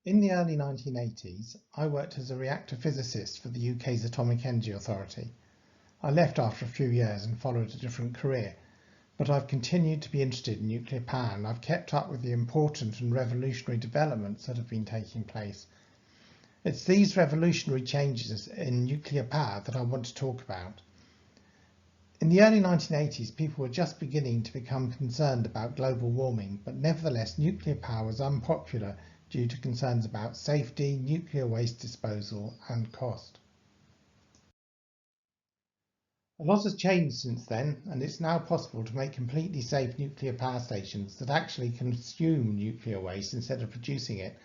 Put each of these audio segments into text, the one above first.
In the early 1980s, I worked as a reactor physicist for the UK's Atomic Energy Authority. I left after a few years and followed a different career, but I've continued to be interested in nuclear power and I've kept up with the important and revolutionary developments that have been taking place. It's these revolutionary changes in nuclear power that I want to talk about. In the early 1980s, people were just beginning to become concerned about global warming, but nevertheless nuclear power was unpopular due to concerns about safety, nuclear waste disposal and cost. A lot has changed since then, and it's now possible to make completely safe nuclear power stations that actually consume nuclear waste instead of producing it,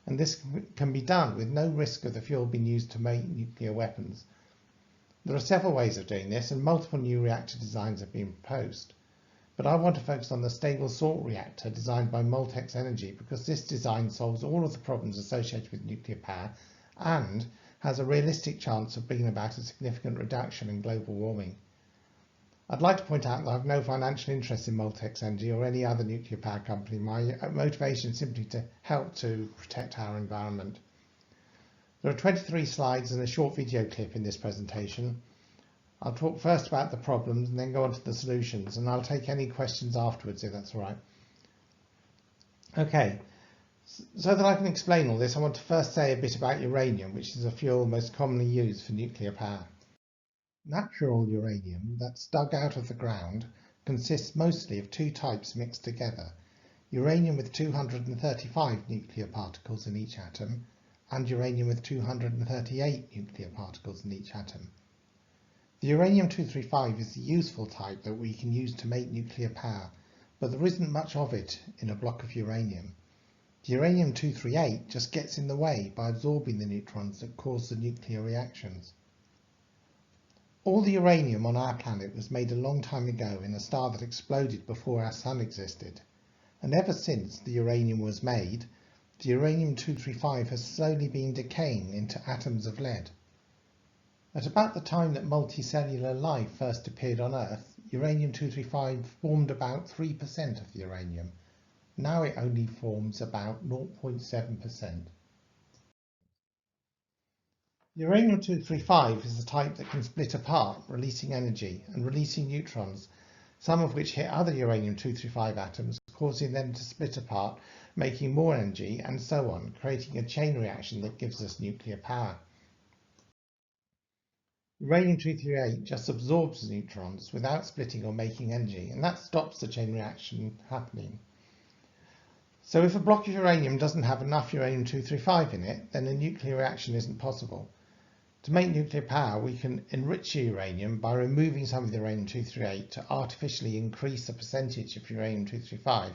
and this can be done with no risk of the fuel being used to make nuclear weapons. There are several ways of doing this, and multiple new reactor designs have been proposed. But I want to focus on the Stable Salt Reactor designed by Moltex Energy because this design solves all of the problems associated with nuclear power and has a realistic chance of bringing about a significant reduction in global warming. I'd like to point out that I have no financial interest in Moltex Energy or any other nuclear power company. My motivation is simply to help to protect our environment. There are 23 slides and a short video clip in this presentation. I'll talk first about the problems and then go on to the solutions, and I'll take any questions afterwards if that's all right. Okay, so that I can explain all this, I want to first say a bit about uranium, which is a fuel most commonly used for nuclear power. Natural uranium that's dug out of the ground consists mostly of two types mixed together: uranium with 235 nuclear particles in each atom and uranium with 238 nuclear particles in each atom. The uranium-235 is the useful type that we can use to make nuclear power, but there isn't much of it in a block of uranium. The uranium-238 just gets in the way by absorbing the neutrons that cause the nuclear reactions. All the uranium on our planet was made a long time ago in a star that exploded before our sun existed, and ever since the uranium was made, the uranium-235 has slowly been decaying into atoms of lead. At about the time that multicellular life first appeared on Earth, uranium-235 formed about 3% of the uranium. Now it only forms about 0.7%. Uranium-235 is the type that can split apart, releasing energy and releasing neutrons, some of which hit other uranium-235 atoms, causing them to split apart, making more energy, and so on, creating a chain reaction that gives us nuclear power. Uranium-238 just absorbs neutrons without splitting or making energy, and that stops the chain reaction happening. So if a block of uranium doesn't have enough uranium-235 in it, then a nuclear reaction isn't possible. To make nuclear power, we can enrich uranium by removing some of the uranium-238 to artificially increase the percentage of uranium-235.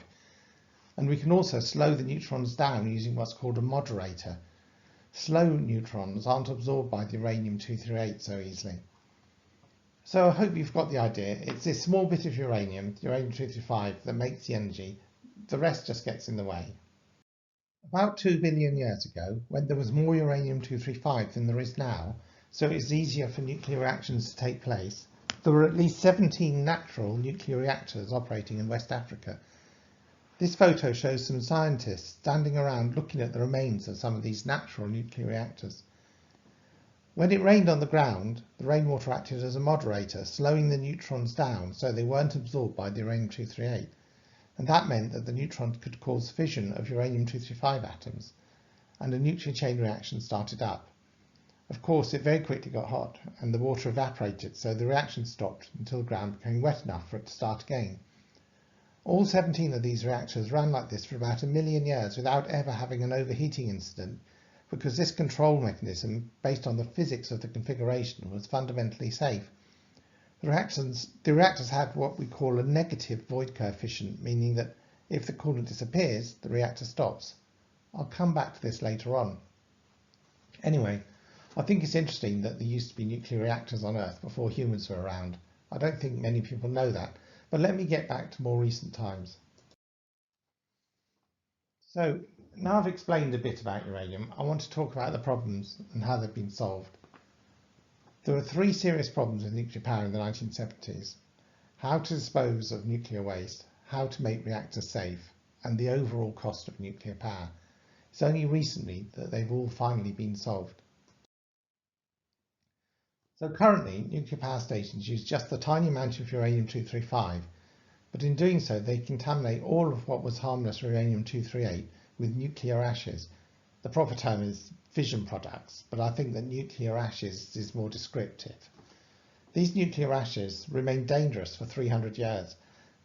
And we can also slow the neutrons down using what's called a moderator. Slow neutrons aren't absorbed by the uranium-238 so easily. So I hope you've got the idea. It's this small bit of uranium, uranium-235, that makes the energy. The rest just gets in the way. About 2 billion years ago, when there was more uranium-235 than there is now, so it's easier for nuclear reactions to take place, there were at least 17 natural nuclear reactors operating in West Africa. This photo shows some scientists standing around looking at the remains of some of these natural nuclear reactors. When it rained on the ground, the rainwater acted as a moderator, slowing the neutrons down so they weren't absorbed by the uranium-238, and that meant that the neutrons could cause fission of uranium-235 atoms, and a nuclear chain reaction started up. Of course, it very quickly got hot, and the water evaporated, so the reaction stopped until the ground became wet enough for it to start again. All 17 of these reactors ran like this for about 1 million years without ever having an overheating incident, because this control mechanism, based on the physics of the configuration, was fundamentally safe. The reactors had what we call a negative void coefficient, meaning that if the coolant disappears, the reactor stops. I'll come back to this later on. Anyway, I think it's interesting that there used to be nuclear reactors on Earth before humans were around. I don't think many people know that. But let me get back to more recent times. So now I've explained a bit about uranium, I want to talk about the problems and how they've been solved. There were 3 serious problems with nuclear power in the 1970s: how to dispose of nuclear waste, how to make reactors safe, and the overall cost of nuclear power. It's only recently that they've all finally been solved. So currently, nuclear power stations use just the tiny amount of uranium-235, but in doing so they contaminate all of what was harmless uranium-238 with nuclear ashes. The proper term is fission products, but I think that nuclear ashes is more descriptive. These nuclear ashes remain dangerous for 300 years.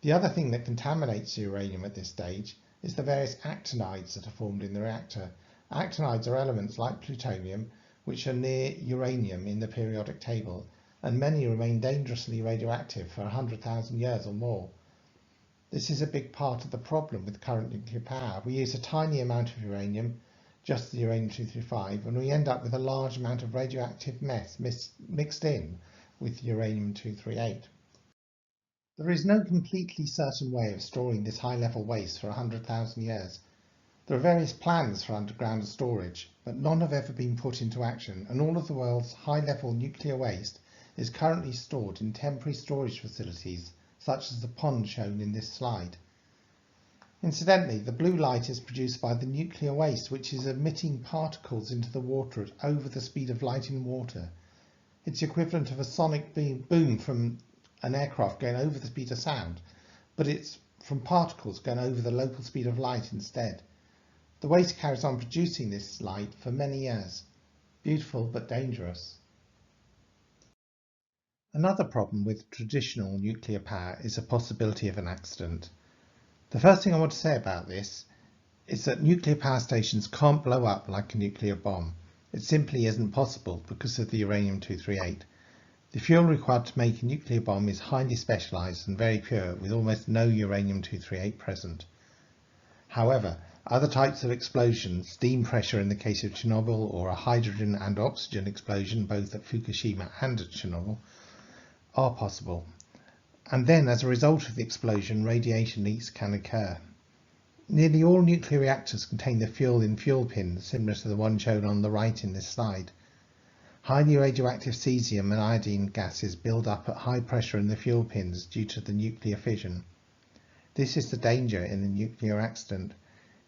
The other thing that contaminates uranium at this stage is the various actinides that are formed in the reactor. Actinides are elements like plutonium, which are near uranium in the periodic table, and many remain dangerously radioactive for 100,000 years or more. This is a big part of the problem with current nuclear power. We use a tiny amount of uranium, just the uranium-235, and we end up with a large amount of radioactive mess mixed in with uranium-238. There is no completely certain way of storing this high-level waste for 100,000 years. There are various plans for underground storage, but none have ever been put into action, and all of the world's high-level nuclear waste is currently stored in temporary storage facilities, such as the pond shown in this slide. Incidentally, the blue light is produced by the nuclear waste, which is emitting particles into the water at over the speed of light in water. It's the equivalent of a sonic boom from an aircraft going over the speed of sound, but it's from particles going over the local speed of light instead. The waste carries on producing this light for many years. Beautiful but dangerous. Another problem with traditional nuclear power is the possibility of an accident. The first thing I want to say about this is that nuclear power stations can't blow up like a nuclear bomb. It simply isn't possible because of the uranium-238. The fuel required to make a nuclear bomb is highly specialised and very pure, with almost no uranium-238 present. However, other types of explosion, steam pressure in the case of Chernobyl, or a hydrogen and oxygen explosion both at Fukushima and at Chernobyl, are possible. And then, as a result of the explosion, radiation leaks can occur. Nearly all nuclear reactors contain the fuel in fuel pins, similar to the one shown on the right in this slide. Highly radioactive cesium and iodine gases build up at high pressure in the fuel pins due to the nuclear fission. This is the danger in a nuclear accident.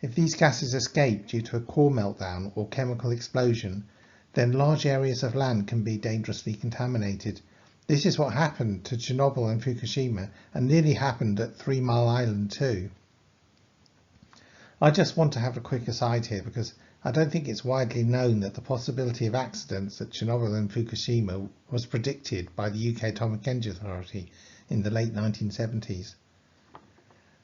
If these gases escape due to a core meltdown or chemical explosion, then large areas of land can be dangerously contaminated. This is what happened to Chernobyl and Fukushima, and nearly happened at 3 Mile Island too. I just want to have a quick aside here because I don't think it's widely known that the possibility of accidents at Chernobyl and Fukushima was predicted by the UK Atomic Energy Authority in the late 1970s.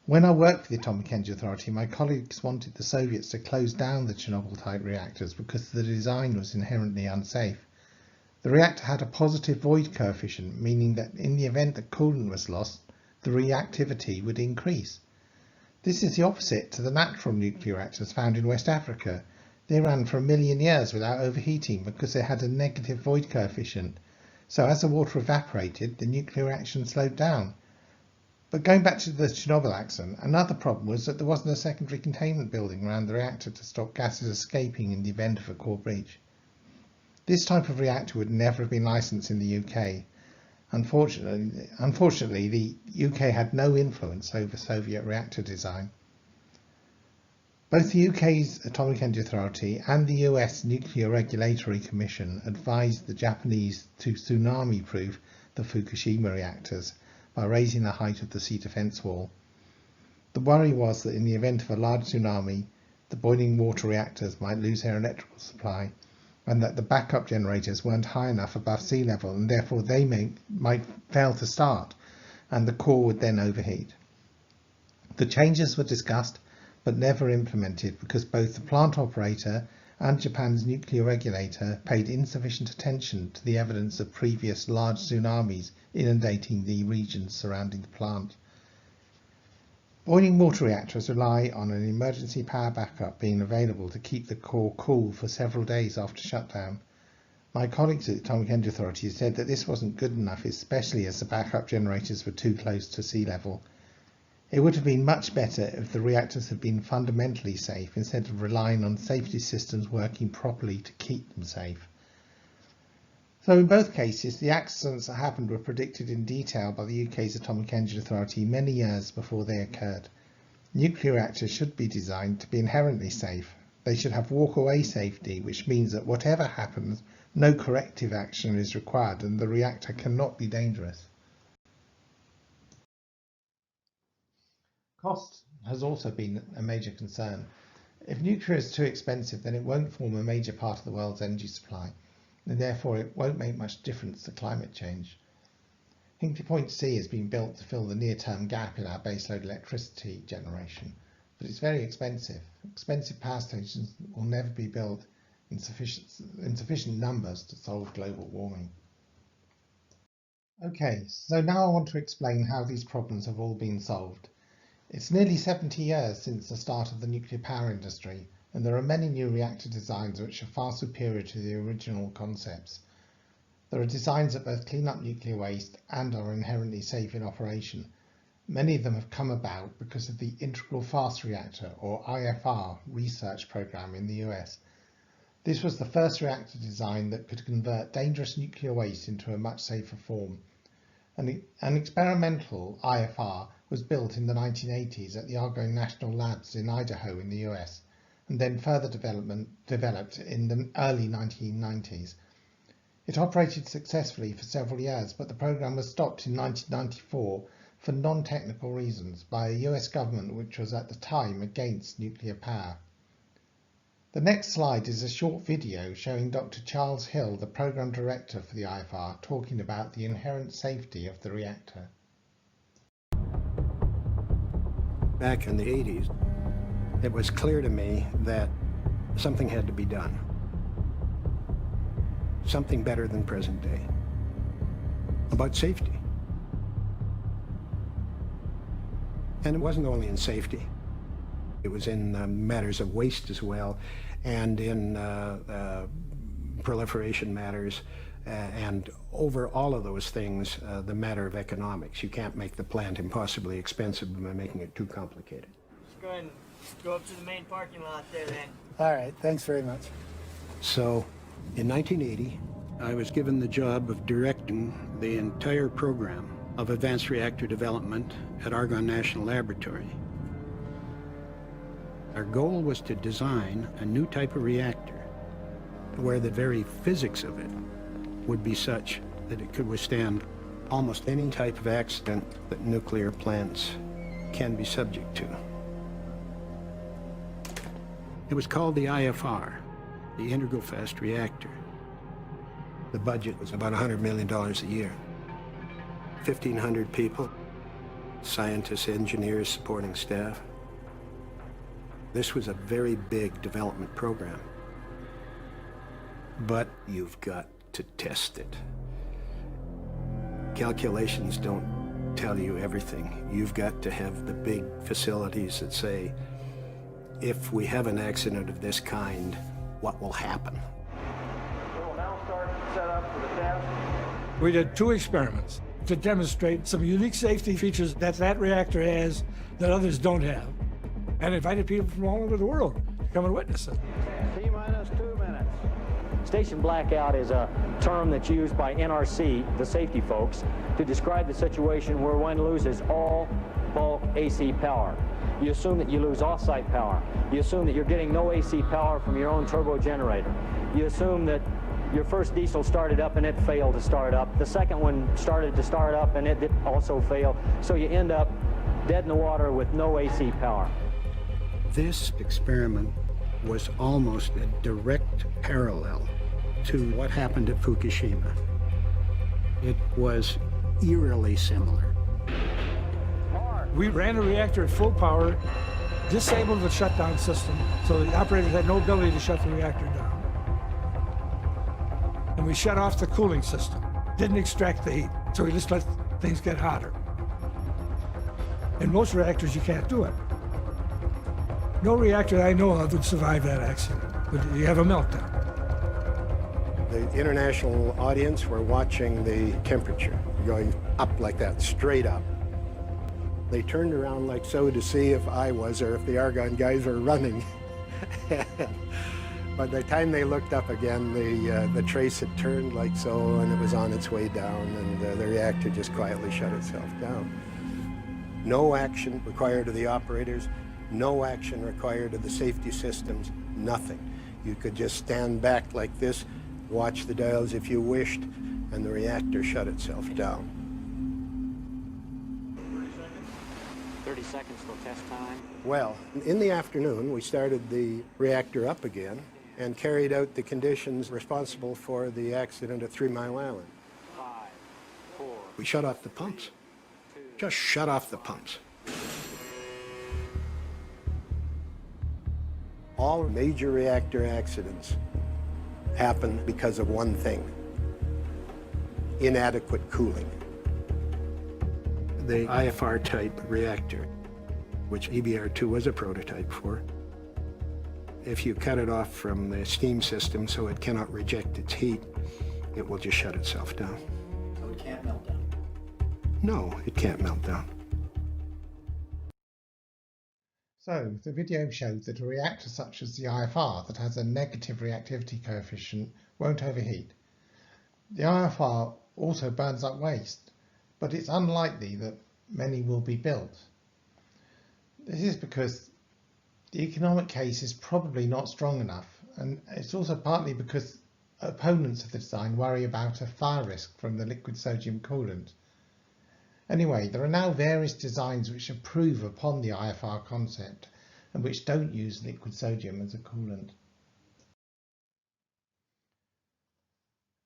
When I worked for the Atomic Energy Authority, my colleagues wanted the Soviets to close down the Chernobyl-type reactors because the design was inherently unsafe. The reactor had a positive void coefficient, meaning that in the event that coolant was lost, the reactivity would increase. This is the opposite to the natural nuclear reactors found in West Africa. They ran for 1 million years without overheating because they had a negative void coefficient. So as the water evaporated, the nuclear reaction slowed down. But going back to the Chernobyl accident, another problem was that there wasn't a secondary containment building around the reactor to stop gases escaping in the event of a core breach. This type of reactor would never have been licensed in the UK. Unfortunately, the UK had no influence over Soviet reactor design. Both the UK's Atomic Energy Authority and the US Nuclear Regulatory Commission advised the Japanese to tsunami-proof the Fukushima reactors by raising the height of the sea defence wall. The worry was that in the event of a large tsunami, the boiling water reactors might lose their electrical supply, and that the backup generators weren't high enough above sea level, and therefore they might fail to start, and the core would then overheat. The changes were discussed, but never implemented because both the plant operator and Japan's nuclear regulator paid insufficient attention to the evidence of previous large tsunamis inundating the regions surrounding the plant. Boiling water reactors rely on an emergency power backup being available to keep the core cool for several days after shutdown. My colleagues at the Atomic Energy Authority said that this wasn't good enough, especially as the backup generators were too close to sea level. It would have been much better if the reactors had been fundamentally safe instead of relying on safety systems working properly to keep them safe. So in both cases, the accidents that happened were predicted in detail by the UK's Atomic Energy Authority many years before they occurred. Nuclear reactors should be designed to be inherently safe, They should have walk-away safety, which means that whatever happens, no corrective action is required and the reactor cannot be dangerous. Cost has also been a major concern. If nuclear is too expensive, then it won't form a major part of the world's energy supply, and therefore it won't make much difference to climate change. Hinkley Point C has been built to fill the near-term gap in our baseload electricity generation, but it's very expensive. Expensive power stations will never be built in sufficient numbers to solve global warming. Okay, so now I want to explain how these problems have all been solved. It's nearly 70 years since the start of the nuclear power industry, and there are many new reactor designs which are far superior to the original concepts. There are designs that both clean up nuclear waste and are inherently safe in operation. Many of them have come about because of the Integral Fast Reactor, or IFR, research program in the US. This was the first reactor design that could convert dangerous nuclear waste into a much safer form. An experimental IFR was built in the 1980s at the Argonne National Labs in Idaho in the US, and then further developed in the early 1990s. It operated successfully for several years, but the program was stopped in 1994 for non-technical reasons by a US government which was at the time against nuclear power. The next slide is a short video showing Dr. Charles Hill, the program director for the IFR, talking about the inherent safety of the reactor. Back in the 80s, it was clear to me that something had to be done. Something better than present day. About safety. And it wasn't only in safety. It was in matters of waste as well, and in proliferation matters, and over all of those things, the matter of economics. You can't make the plant impossibly expensive by making it too complicated. Just go ahead and go up to the main parking lot there then. All right, thanks very much. So, in 1980, I was given the job of directing the entire program of advanced reactor development at Argonne National Laboratory. Our goal was to design a new type of reactor where the very physics of it would be such that it could withstand almost any type of accident that nuclear plants can be subject to. It was called the IFR, the Integral Fast Reactor. The budget was about $100 million a year. 1,500 people, scientists, engineers, supporting staff. This was a very big development program. But you've got to test it. Calculations don't tell you everything. You've got to have the big facilities that say, if we have an accident of this kind, what will happen? We will now start setup for the test. We did 2 experiments to demonstrate some unique safety features that that reactor has that others don't have, and invited people from all over the world to come and witness it. T-minus 2 minutes. Station blackout is a term that's used by NRC, the safety folks, to describe the situation where one loses all bulk AC power. You assume that you lose off-site power. You assume that you're getting no AC power from your own turbo generator. You assume that your first diesel started up and it failed to start up. The second one started to start up and it also failed. So you end up dead in the water with no AC power. This experiment was almost a direct parallel to what happened at Fukushima. It was eerily similar. We ran a reactor at full power, disabled the shutdown system, so the operators had no ability to shut the reactor down. And we shut off the cooling system. Didn't extract the heat, so we just let things get hotter. In most reactors, you can't do it. No reactor that I know of would survive that accident. You have a meltdown. The international audience were watching the temperature going up like that, straight up. They turned around like so to see if I was or if the Argonne guys were running. By the time they looked up again, the trace had turned like so, and it was on its way down, and the reactor just quietly shut itself down. No action required of the operators, no action required of the safety systems, nothing. You could just stand back like this, watch the dials if you wished, and the reactor shut itself down. 30 seconds till test time. Well, in the afternoon, we started the reactor up again and carried out the conditions responsible for the accident at 3 Mile Island. 5, 4, We shut off the pumps. Just shut off the pumps. All major reactor accidents happen because of one thing: inadequate cooling. The IFR type reactor, which EBR-2 was a prototype for, if you cut it off from the steam system so it cannot reject its heat, it will just shut itself down. So it can't melt down? No, it can't melt down. So the video showed that a reactor such as the IFR that has a negative reactivity coefficient won't overheat. The IFR also burns up waste, but it's unlikely that many will be built. This is because the economic case is probably not strong enough, and it's also partly because opponents of the design worry about a fire risk from the liquid sodium coolant. Anyway, there are now various designs which improve upon the IFR concept and which don't use liquid sodium as a coolant.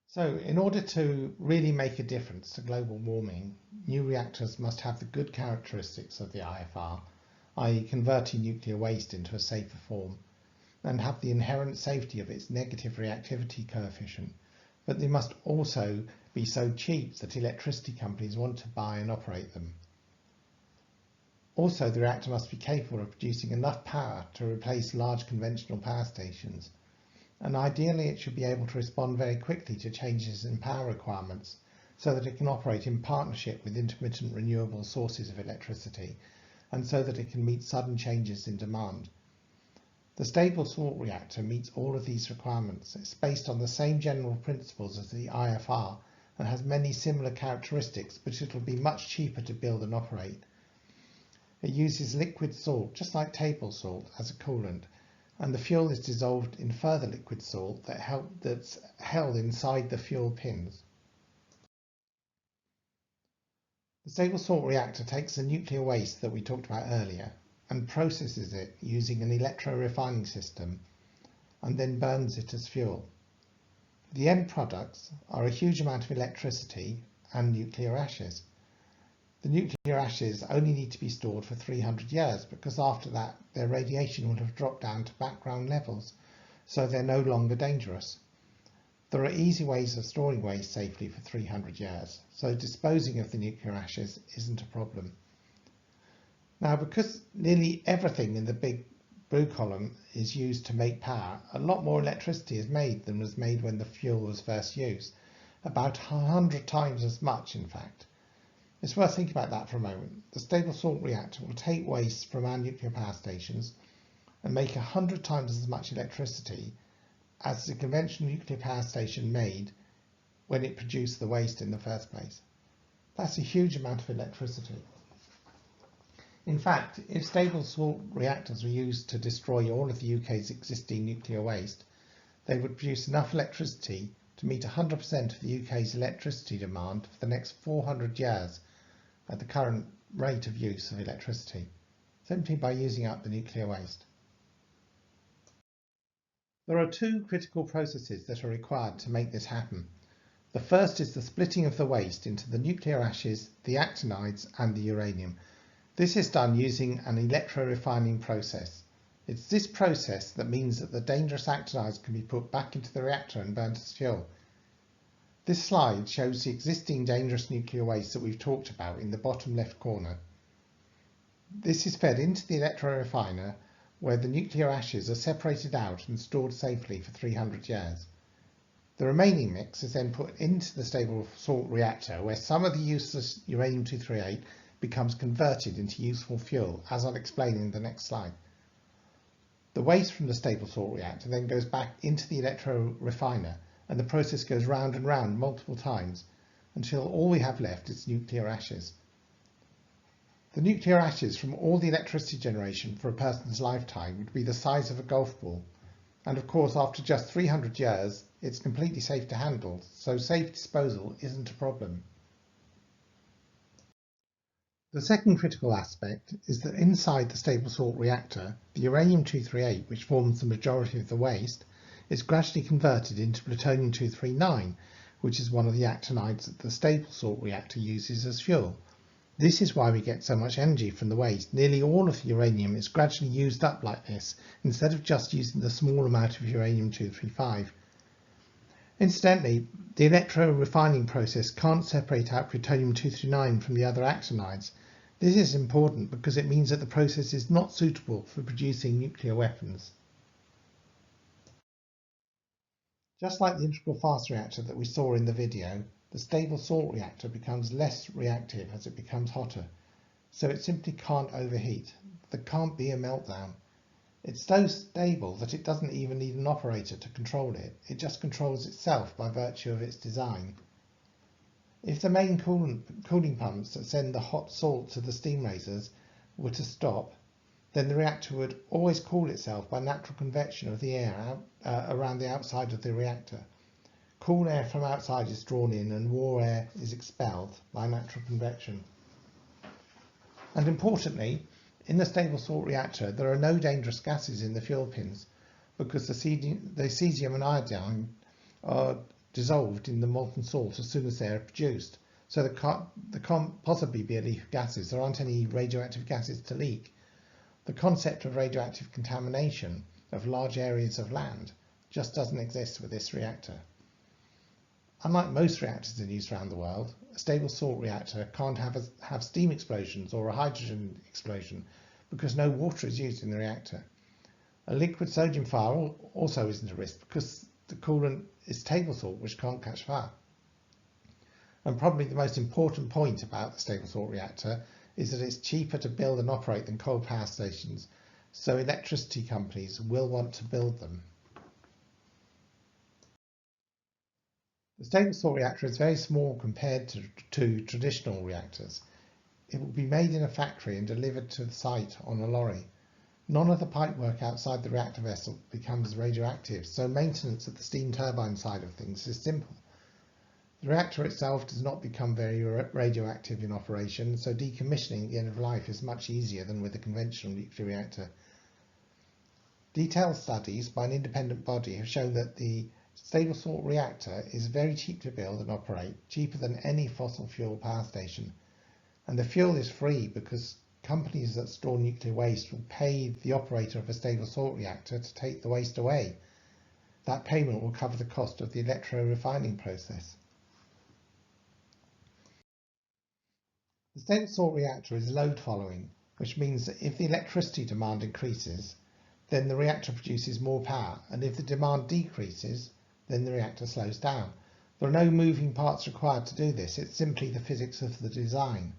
So, in order to really make a difference to global warming, new reactors must have the good characteristics of the IFR, i.e. converting nuclear waste into a safer form, and have the inherent safety of its negative reactivity coefficient, but they must also be so cheap that electricity companies want to buy and operate them. Also, the reactor must be capable of producing enough power to replace large conventional power stations, and ideally it should be able to respond very quickly to changes in power requirements so that it can operate in partnership with intermittent renewable sources of electricity, and so that it can meet sudden changes in demand. The Stable Salt Reactor meets all of these requirements. It's based on the same general principles as the IFR and has many similar characteristics, but it'll be much cheaper to build and operate. It uses liquid salt, just like table salt, as a coolant, and the fuel is dissolved in further liquid salt that's held inside the fuel pins. The Stable Salt Reactor takes the nuclear waste that we talked about earlier and processes it using an electro-refining system and then burns it as fuel. The end products are a huge amount of electricity and nuclear ashes. The nuclear ashes only need to be stored for 300 years because after that their radiation will have dropped down to background levels, so they're no longer dangerous. There are easy ways of storing waste safely for 300 years, so disposing of the nuclear ashes isn't a problem. Now, because nearly everything in the big blue column is used to make power, a lot more electricity is made than was made when the fuel was first used. About 100 times as much, in fact. It's worth thinking about that for a moment. The Stable Salt Reactor will take waste from our nuclear power stations and make 100 times as much electricity as the conventional nuclear power station made when it produced the waste in the first place. That's a huge amount of electricity. In fact, if stable salt reactors were used to destroy all of the UK's existing nuclear waste, they would produce enough electricity to meet 100% of the UK's electricity demand for the next 400 years at the current rate of use of electricity, simply by using up the nuclear waste. There are two critical processes that are required to make this happen. The first is the splitting of the waste into the nuclear ashes, the actinides and the uranium. This is done using an electro-refining process. It's this process that means that the dangerous actinides can be put back into the reactor and burnt as fuel. This slide shows the existing dangerous nuclear waste that we've talked about in the bottom left corner. This is fed into the electro-refiner, where the nuclear ashes are separated out and stored safely for 300 years. The remaining mix is then put into the Stable Salt Reactor, where some of the useless uranium-238 becomes converted into useful fuel, as I'll explain in the next slide. The waste from the Stable Salt Reactor then goes back into the electro-refiner, and the process goes round and round multiple times until all we have left is nuclear ashes. The nuclear ashes from all the electricity generation for a person's lifetime would be the size of a golf ball. And of course, after just 300 years, it's completely safe to handle, so safe disposal isn't a problem. The second critical aspect is that inside the stable salt reactor, the uranium-238, which forms the majority of the waste, is gradually converted into plutonium-239, which is one of the actinides that the stable salt reactor uses as fuel. This is why we get so much energy from the waste. Nearly all of the uranium is gradually used up like this, instead of just using the small amount of uranium-235. Incidentally, the electro-refining process can't separate out plutonium-239 from the other actinides. This is important because it means that the process is not suitable for producing nuclear weapons. Just like the integral fast reactor that we saw in the video, the stable salt reactor becomes less reactive as it becomes hotter, so it simply can't overheat. There can't be a meltdown. It's so stable that it doesn't even need an operator to control it. It just controls itself by virtue of its design. If the main cooling pumps that send the hot salt to the steam raisers were to stop, then the reactor would always cool itself by natural convection of the air around the outside of the reactor. Cool air from outside is drawn in and warm air is expelled by natural convection. And importantly, in the stable salt reactor, there are no dangerous gases in the fuel pins because the cesium and iodine are dissolved in the molten salt as soon as they are produced. So there can't possibly be a leak of gases. There aren't any radioactive gases to leak. The concept of radioactive contamination of large areas of land just doesn't exist with this reactor. Unlike most reactors in use around the world, a stable salt reactor can't have steam explosions or a hydrogen explosion because no water is used in the reactor. A liquid sodium fire also isn't a risk because the coolant is table salt, which can't catch fire. And probably the most important point about the stable salt reactor is that it's cheaper to build and operate than coal power stations, so electricity companies will want to build them. The stable salt reactor is very small compared to traditional reactors. It will be made in a factory and delivered to the site on a lorry. None of the pipework outside the reactor vessel becomes radioactive, so maintenance at the steam turbine side of things is simple. The reactor itself does not become very radioactive in operation, so decommissioning at the end of life is much easier than with a conventional nuclear reactor. Detailed studies by an independent body have shown that the stable salt reactor is very cheap to build and operate, cheaper than any fossil fuel power station. And the fuel is free because companies that store nuclear waste will pay the operator of a stable salt reactor to take the waste away. That payment will cover the cost of the electro-refining process. The stable salt reactor is load following, which means that if the electricity demand increases, then the reactor produces more power, and if the demand decreases, then the reactor slows down. There are no moving parts required to do this, it's simply the physics of the design.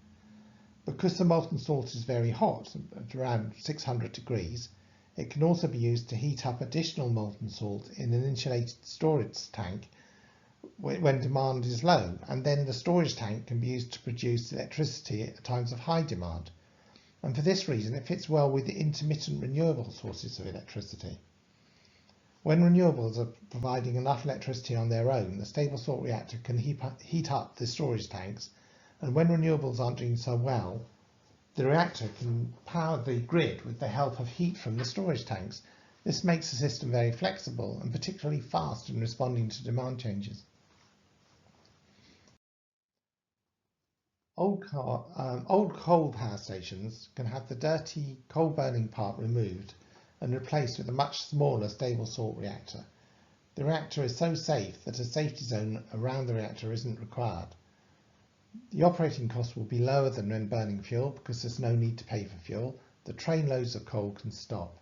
Because the molten salt is very hot, at around 600 degrees, it can also be used to heat up additional molten salt in an insulated storage tank when demand is low, and then the storage tank can be used to produce electricity at times of high demand. And for this reason, it fits well with the intermittent renewable sources of electricity. When renewables are providing enough electricity on their own, the stable salt reactor can heat up the storage tanks, and when renewables aren't doing so well, the reactor can power the grid with the help of heat from the storage tanks. This makes the system very flexible and particularly fast in responding to demand changes. Old coal power stations can have the dirty coal burning part removed and replaced with a much smaller stable salt reactor. The reactor is so safe that a safety zone around the reactor isn't required. The operating cost will be lower than when burning fuel because there's no need to pay for fuel. The trainloads of coal can stop.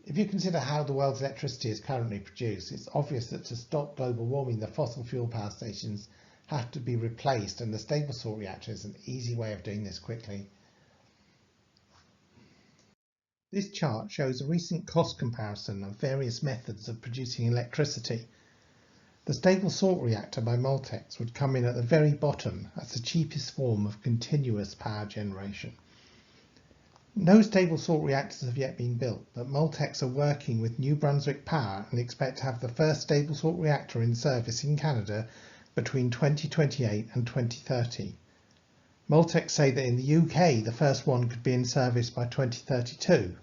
If you consider how the world's electricity is currently produced, it's obvious that to stop global warming, the fossil fuel power stations have to be replaced, and the stable salt reactor is an easy way of doing this quickly. This chart shows a recent cost comparison of various methods of producing electricity. The stable salt reactor by Moltex would come in at the very bottom as the cheapest form of continuous power generation. No stable salt reactors have yet been built, but Moltex are working with New Brunswick Power and expect to have the first stable salt reactor in service in Canada between 2028 and 2030. Moltex say that in the UK the first one could be in service by 2032.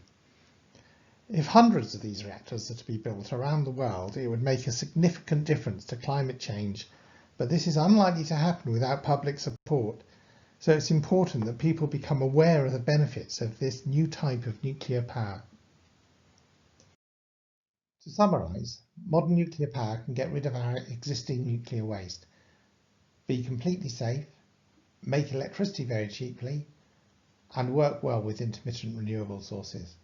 If hundreds of these reactors are to be built around the world, it would make a significant difference to climate change, but this is unlikely to happen without public support, so it's important that people become aware of the benefits of this new type of nuclear power. To summarise, modern nuclear power can get rid of our existing nuclear waste, be completely safe, make electricity very cheaply, and work well with intermittent renewable sources.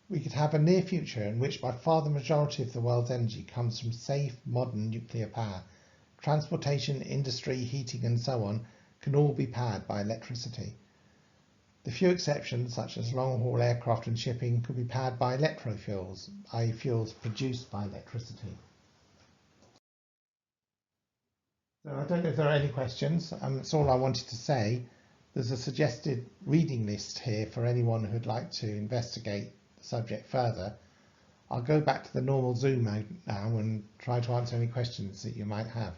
We could have a near future in which by far the majority of the world's energy comes from safe, modern nuclear power. Transportation, industry, heating and so on can all be powered by electricity. The few exceptions, such as long-haul aircraft and shipping, could be powered by electrofuels, i.e. fuels produced by electricity. So I don't know if there are any questions. That's all I wanted to say. There's a suggested reading list here for anyone who'd like to investigate the subject further. I'll go back to the normal Zoom mode now and try to answer any questions that you might have.